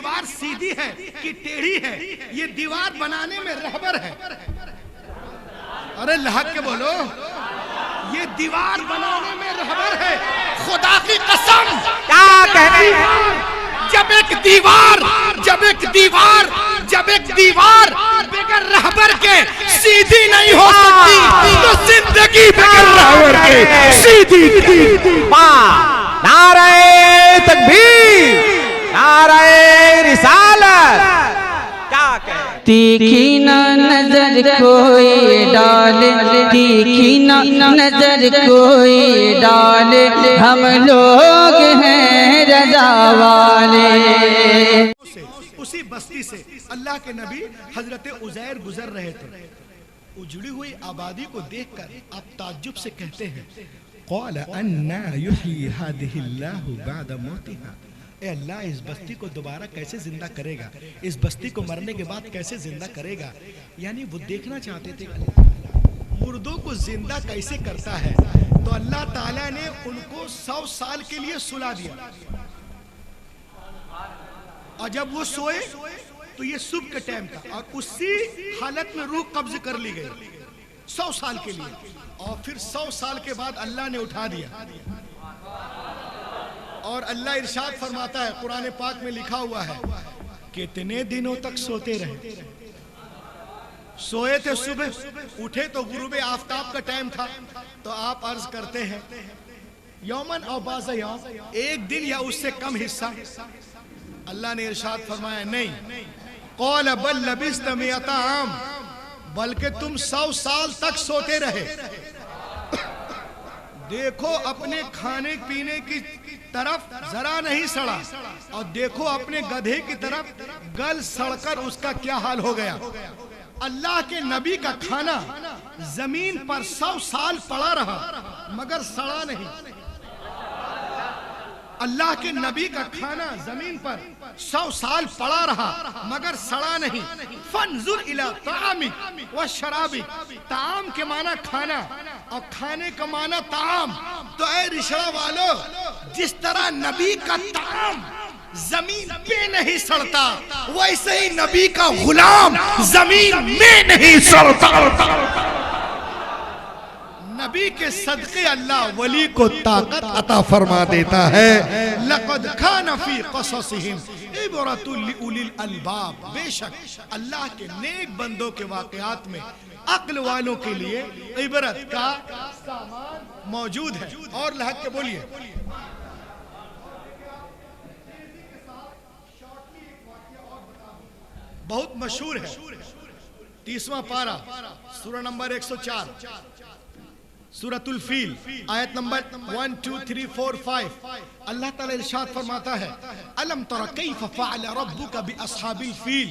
दीवार सीधी है कि टेढ़ी है, ये दीवार बनाने में रहबर है। अरे लहक के बोलो, ये दीवार बनाने में रहबर है। खुदा की कसम, क्या कहने हैं? जब एक दीवार बगैर रहबर के सीधी नहीं हो सकती, तो जिंदगी बगैर रहबर के सीधी। नारे तकबीर, नारे रिसालत। क्या कहे? तीखी ना नजर कोई डाले, तीखी ना नजर कोई डाले, हम लोग हैं रजा वाले। उसी बस्ती से अल्लाह के नबी हजरत उजैर गुजर रहे थे। उजड़ी हुई आबादी को देखकर आप ताज्जुब से कहते हैं, क़ाल अन्ना युह्यी हादिहिल्लाहु बअद मौतिहा। ए अल्लाह, इस बस्ती को दोबारा कैसे जिंदा करेगा, इस बस्ती को मरने के बाद कैसे जिंदा करेगा। यानी वो देखना चाहते थे अल्लाह मुर्दों को जिंदा कैसे करता है। तो अल्लाह ताला ने उनको 100 साल के लिए सुला दिया, और जब वो सोए तो ये सुबह के टाइम था, और उसी हालत में रूह कब्ज कर ली गई 100 साल के लिए। और फिर 100 साल के बाद अल्लाह ने उठा दिया। और अल्लाह इरशाद फरमाता है, कुरान पाक में लिखा हुआ है, कितने दिनों तक सोते रहे। सोए थे, सुबह उठे तो गुरूबे आफताब का टाइम था। तो आप अर्ज करते हैं यौमन और बाज़ यौम, एक दिन या उससे कम हिस्सा। अल्लाह ने इरशाद फरमाया, नहीं, क़ाल बल लबिस्त मिअता आम, बल्कि तुम 100 साल तक सोते रहे। देखो अपने खाने पीने की तरफ जरा नहीं सड़ा, और देखो अपने गधे की तरफ गल सड़कर उसका क्या हाल हो गया। अल्लाह के नबी का खाना जमीन पर 100 साल पड़ा रहा मगर सड़ा नहीं। अल्लाह के नबी का खाना जमीन पर 100 साल पड़ा रहा मगर सड़ा नहीं। फंजुर इला तामी व शराबी, ताम के माना खाना और खाने का माना ताम। तो ऐ रिश्ता वालों, जिस तरह नबी का ताम जमीन पे नहीं सड़ता, वैसे ही नबी का गुलाम जमीन में नहीं सड़ता। नबी के सदके अल्लाह वली को ताकत अता फरमा देता है। लक़द खान फी क़ससिहिम इबरतुल लिउलिल अलबाब, बेशक अल्लाह के नेक बंदों के वाक़यात में अक्ल वालों के लिए इबरत का सामान मौजूद है। और लहक के बोलिए। बहुत मशहूर है, 30वां पारा, सूरा नंबर 104, सूरतुल फील, आयत नंबर 1 2 3 4 5। अल्लाह ताला इरशाद फरमाता है, अलम तरा कैफ फअल रब्बुका बिअस्हाबिल फील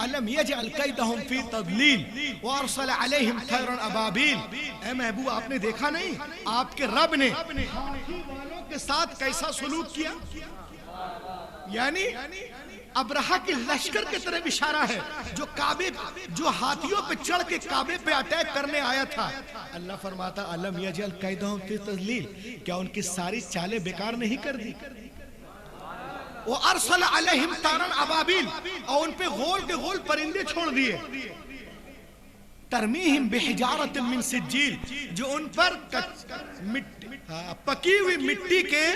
अलम यजअल कैदहुम फी तदलील व अरसल अलैहिम तैरन अबाबिल। ए महबूब, आपने देखा नहीं आपके रब ने हाथी वालों के साथ कैसा सलूक किया। यानी अब्रहा के लश्कर की तरफ इशारा है, जो काबे, जो हाथियों पे चढ़ के काबे पे अटैक करने आया था। अल्लाह फरमाता, अलम यजअल कैदहुम फी तज़लील, क्या उनकी सारी चालें बेकार नहीं कर दी। वो अरसल अलैहिम तारन अबाबिल, और उन पे गोल के गोल परिंदे छोड़ दिए। तरमीहिम बिहिजारतिन मिन सिज्जील, जो उन पर पकी हुई मिट्टी के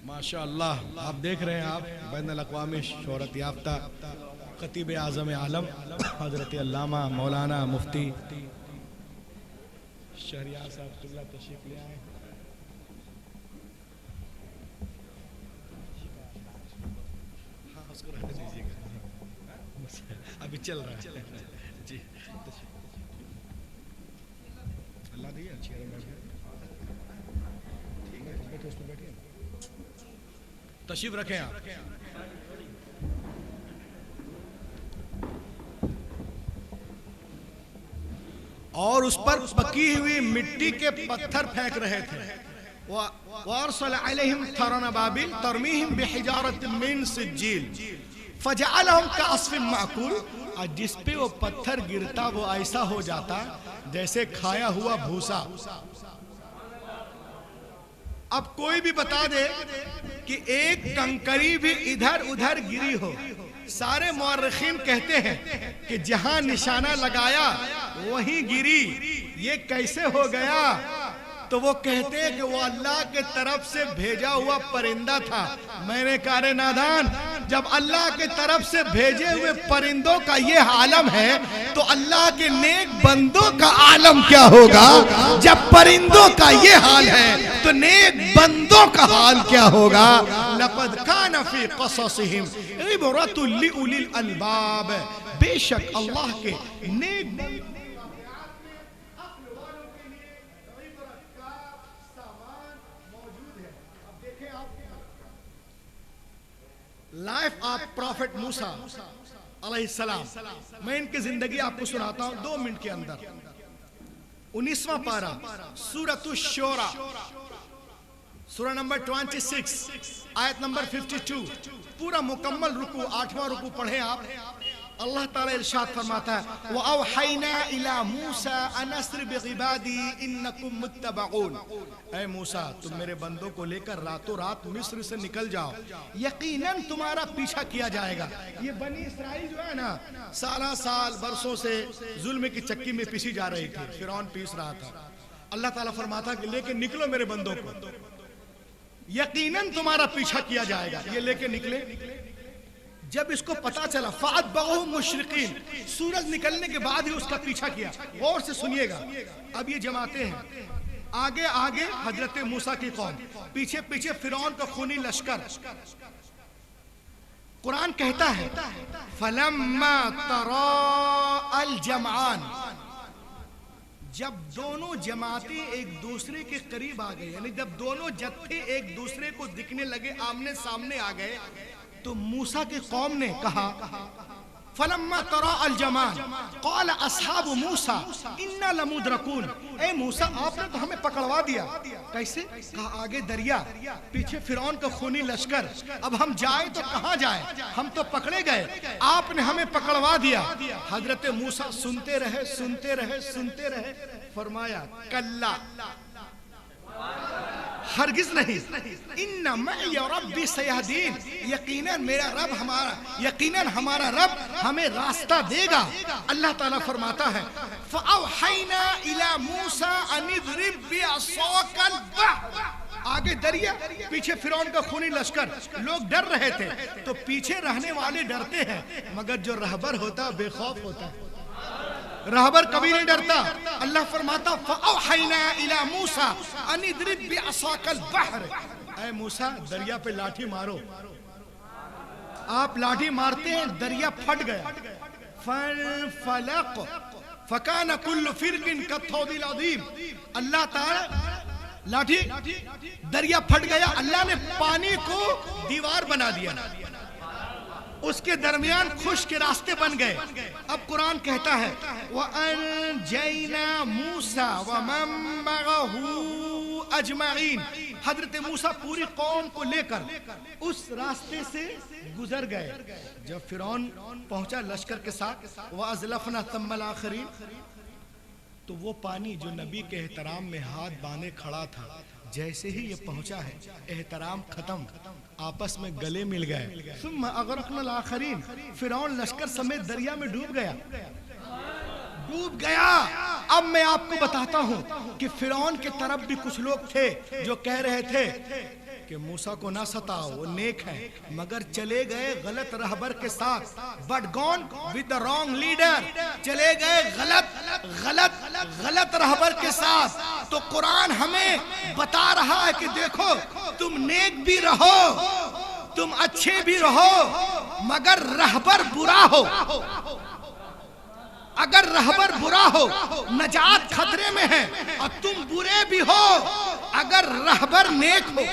माशाअल्लाह, आप देख रहे हैं, आप बैनुल अक़वामी शोहरत याफ्ता खतीब आज़म आलम हज़रत अल्लामा मौलाना मुफ्ती शहरियार साहब किबला तशरीफ ले आए। हाँ, उसको रहने दीजिएगा, अभी चल रहा है जी। अल्लाह दिए चेयर में ठीक है, बैठे, उस पर बैठिए, तशरीफ रखें आप। और उस पर पकी हुई मिट्टी के पत्थर फेंक रहे थे। वअरसल अलैहिम तरन अबाबिल तरमीहिम बिहिजारतिन मिन सिज्जील, फजअलहुम कअस्फिन माकूल, और जिस पे वो पत्थर गिरता वो ऐसा हो जाता जैसे खाया हुआ भूसा। अब कोई भी बता दे कि एक कंकरी भी इधर उधर गिरी हो, सारे मुअर्रिखीन कहते हैं कि जहां निशाना लगाया वहीं गिरी, ये कैसे हो गया? तो वो कहते हैं कि वो अल्लाह के तरफ से भेजा हुआ परिंदा था। मैंने कहा रे नादान, जब अल्लाह के तरफ से भेजे हुए परिंदों का ये आलम है तो अल्लाह के नेक बंदों का आलम क्या होगा? जब परिंदों का ये हाल है तो नेक बंदों का हाल क्या होगा? लक़द कान फी क़ससिहिम इबरतुल लिउलिल अलबाब, बेशक अल्लाह के नेक लाइफ ऑफ प्रॉफिट मूसा अलैहिस्सलाम। मैं इनकी जिंदगी आपको सुनाता हूं 2 मिनट के अंदर। 19वां पारा सूरतुश शोरा, सूरा नंबर 26 आयत नंबर 52, पूरा मुकम्मल रुकू, 8वां रुकू पढ़े आप। अल्लाह ताला इरशाद फरमाता है व औहैना इला मूसा अन अस्रि बिइबादी इन्नकुम मुत्तबऊन। ऐ मूसा, तुम मेरे बंदों को लेकर रातों रात मिस्र से निकल जाओ, यकीनन तुम्हारा पीछा किया जाएगा। ये बनी इस्राइल जो है ना, सारा साल बरसों से जुल्म की चक्की में पीसी जा रही थी, फिरौन पीस रहा था। अल्लाह ताला फरमाता कि लेके निकलो मेरे बंदों को, यकीनन तुम्हारा पीछा किया जाएगा। ये लेके निकले। जब इसको पता चला फ़अतबअहु मुशरिकीन, सूरज निकलने के बाद ही उसका पीछा किया। गौर से सुनिएगा, अब ये जमाते हैं, आगे आगे हजरत मूसा की कौम, पीछे पीछे फिरौन का खूनी लश्कर। कुरान कहता है फलम्मा तराअल जमआन, जब दोनों जमातें एक दूसरे के करीब आ गए, यानी जब दोनों जत्थे एक दूसरे को दिखने लगे, आमने सामने आ गए, तो मूसा की कौम ने कहा फलम्मा तरा अल जमान क़ाल अस्हाबु मूसा इन्ना लमुद्रकून। ए मूसा, आपने तो हमें पकड़वा दिया। कैसे? कहा आगे दरिया, पीछे फिरौन का खूनी लश्कर, अब हम जाए तो कहाँ जाए, हम तो पकड़े गए, आपने हमें पकड़वा दिया। हजरत मूसा सुनते रहे सुनते रहे सुनते रहे, फरमाया कल्ला, हरगिज नहीं, इन्ना मई रब्बी सयहदीन, यकीनन हमारा रब हमें रास्ता देगा। अल्लाह ताला फरमाता है फ़अवहैना इला मूसा अन इज़रिब बिअसाकल बहर, आगे दरिया, पीछे फिरौन का खूनी लश्कर। लोग डर रहे थे तो पीछे रहने वाले डरते हैं, मगर जो रहबर होता बेखौफ होता है, रहबर कभी नहीं डरता। अल्लाह फरमाता फ़अवहैना इला मूसा अन इज़रिब बिअसाकल बहर, ऐ मूसा दरिया पे लाठी मारो। आप लाठी मारते हैं, दरिया फट गया, फलक फकान कुल्लु फिरकिन कत्तौदिल अज़ीम। अल्लाह ताला लाठी, दरिया फट गया, अल्लाह ने पानी को दीवार बना दिया, उसके दरमियान खुश्क के रास्ते बन गए। अब कुरान कहता है वअनजैना मूसा व मन मअहू अजमईन, हजरत मूसा पूरी कौम को लेकर उस रास्ते से गुजर गए। जब फिरौन पहुंचा लश्कर के साथ, व अज़लफना थम्मल आखरीन, तो वो पानी जो नबी के एहतराम में हाथ बांधे खड़ा था, जैसे ही ये पहुंचा है, एहतराम खत्म, आपस में गले मिल गए। सुम्मा अगरक़नल आखरीन, फिरौन लश्कर समेत दरिया में डूब गया, डूब गया। अब मैं आपको बताता हूं कि फिरौन के तरफ भी कुछ लोग थे जो कह रहे थे कि मूसा को ना सताओ, वो नेक है, मगर चले गए गलत रहबर के साथ, but gone with the wrong leader, चले गए गलत रहबर के साथ। तो कुरान हमें बता रहा है कि देखो, तुम नेक भी रहो, तुम अच्छे भी रहो, मगर रहबर बुरा हो। अगर रहबर बुरा हो, नजात खतरे में है, और तुम बुरे भी हो अगर रहबर नेक हो।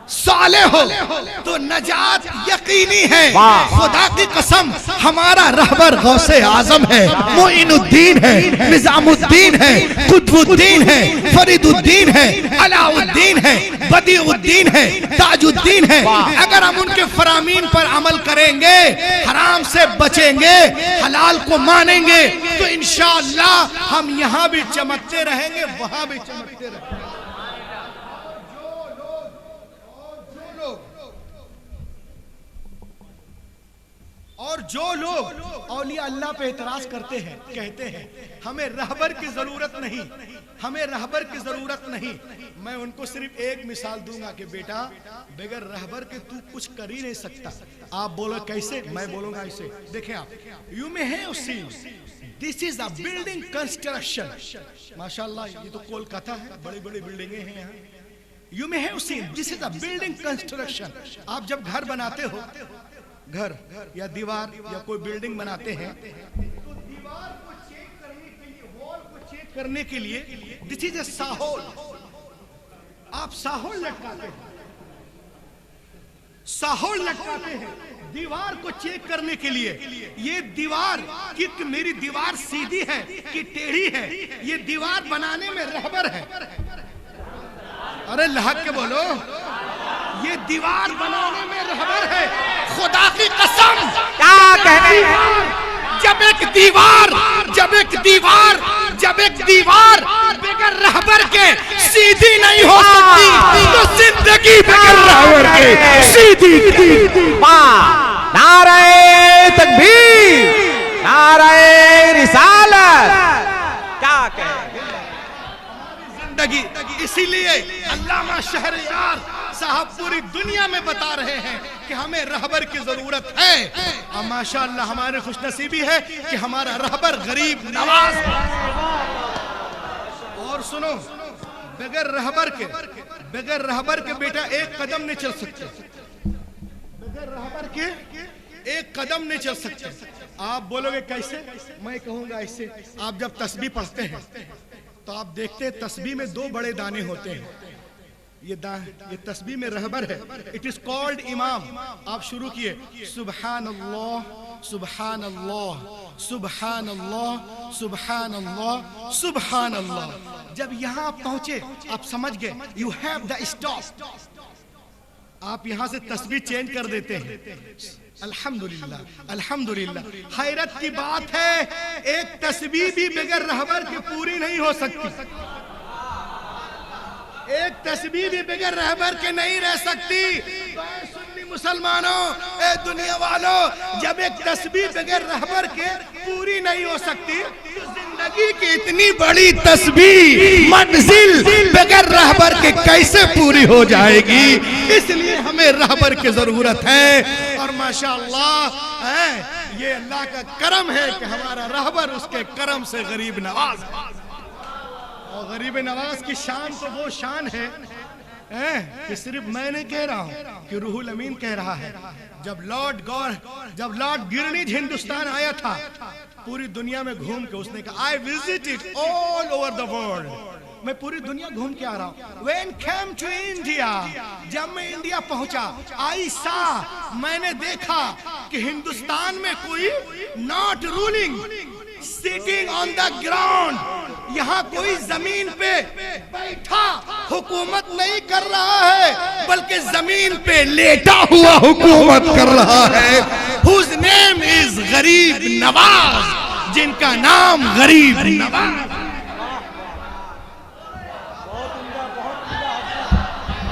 साले हो तो नजात यकीनी है। वाह। खुदा की कसम हमारा रहबर गौसे आजम है, मोइनुद्दीन है, निजामुद्दीन है, कुतुबुद्दीन है, फरीदुद्दीन है, अलाउद्दीन है, बदीउद्दीन है, ताजुद्दीन है। अगर हम उनके फरामीन पर अमल करेंगे, हराम से बचेंगे, हलाल को मानेंगे, तो इंशाअल्लाह हम यहाँ भी चमकते रहेंगे, वहां भी चमकते रहेंगे। और जो लोग औलिया अल्लाह पे एतराज करते हैं, कहते हैं हमें रहबर की जरूरत नहीं, हमें रहबर की जरूरत नहीं, मैं उनको सिर्फ एक मिसाल दूंगा कि बेटा बगैर रहबर के तू कुछ कर ही नहीं सकता। आप बोलो कैसे, मैं बोलूंगा ऐसे। देखें आप, you may have seen this is a building construction. माशाल्लाह ये तो कोलकाता है, बड़ी बड़ी बिल्डिंगें हैं यहाँ। You may have seen this is a building construction. आप जब घर बनाते हो, घर या दीवार या कोई बिल्डिंग बनाते हैं, तो दीवार को चेक करने के लिए, वॉल को चेक करने के लिए दिस इज ए साहोल। आप साहोल लटकाते हैं, साहोल लटकाते हैं दीवार को चेक करने के लिए। ये दीवार कि मेरी दीवार सीधी है कि टेढ़ी है, ये दीवार बनाने में रहबर है। अरे लहक के बोलो, ये दीवार बनाने में रहबर है। खुदा की कसम क्या कहने जब एक दीवार बगैर रहबर के सीधी नहीं हो सकती, तो जिंदगी बगैर रहबर के सीधी। नारे तकबीर, नारे रिसालत, क्या कहे जिंदगी। इसीलिए अल्लामा शहरयार साहब पूरी दुनिया में बता रहे हैं कि हमें रहबर की जरूरत है। और माशाअल्लाह हमारे खुशनसीबी है कि हमारा रहबर गरीब नवाज। और सुनो, बगैर रहबर के बेटा एक कदम नहीं चल सकते, बगैर रहबर के एक कदम नहीं चल सकते। आप बोलोगे कैसे, मैं कहूंगा ऐसे। आप जब तस्बीह पढ़ते हैं तो आप देखते हैं तस्बीह में दो बड़े दाने होते हैं। ये तस्बीह में रहबर है, इट इज कॉल्ड इमाम। आप शुरू किए सुबहान अल्लाह, सुबहान अल्लाह, सुबहान अल्लाह, सुबहान अल्लाह, सुबहान अल्लाह। जब यहां आप पहुंचे, आप समझ गए, यू हैव द स्टॉप। आप यहां से तस्बीह चेंज कर देते हैं। अल्हम्दुलिल्लाह, अल्हम्दुलिल्लाह। हैरत की बात है, एक तस्बीह भी बगैर रहबर के पूरी नहीं हो सकती। एक तस्बीह भी बगैर रहबर के नहीं रह सकती। सुन्नी मुसलमानों, ए दुनिया वालों, जब एक तस्बीह बगैर रहबर के पूरी नहीं हो सकती, तो जिंदगी की इतनी बड़ी तस्बीह मंजिल बगैर रहबर के कैसे पूरी हो जाएगी। इसलिए हमें रहबर की जरूरत है। और माशाअल्लाह ये अल्लाह का करम है कि हमारा रहबर उसके करम से गरीब नवाज है। और गरीब नवाज की शान तो वो शान है कि सिर्फ मैं नहीं कह रहा हूं, कि रूहुल अमीन कह रहा है। जब लॉर्ड गिरनीज हिंदुस्तान आया था, पूरी दुनिया में घूम के उसने कहा, I visited all over the world. मैं पूरी दुनिया घूम के आ रहा हूं। When came to India, जब मैं इंडिया पहुंचा, आई सा, मैंने देखा कि हिंदुस्तान में कोई not ruling, sitting on the ground, यहाँ कोई जमीन पे बैठा हुकूमत नहीं कर रहा है, बल्कि जमीन पे लेटा हुआ हुकूमत कर रहा है। Whose name is गरीब नवाज, जिनका नाम गरीब नवाज।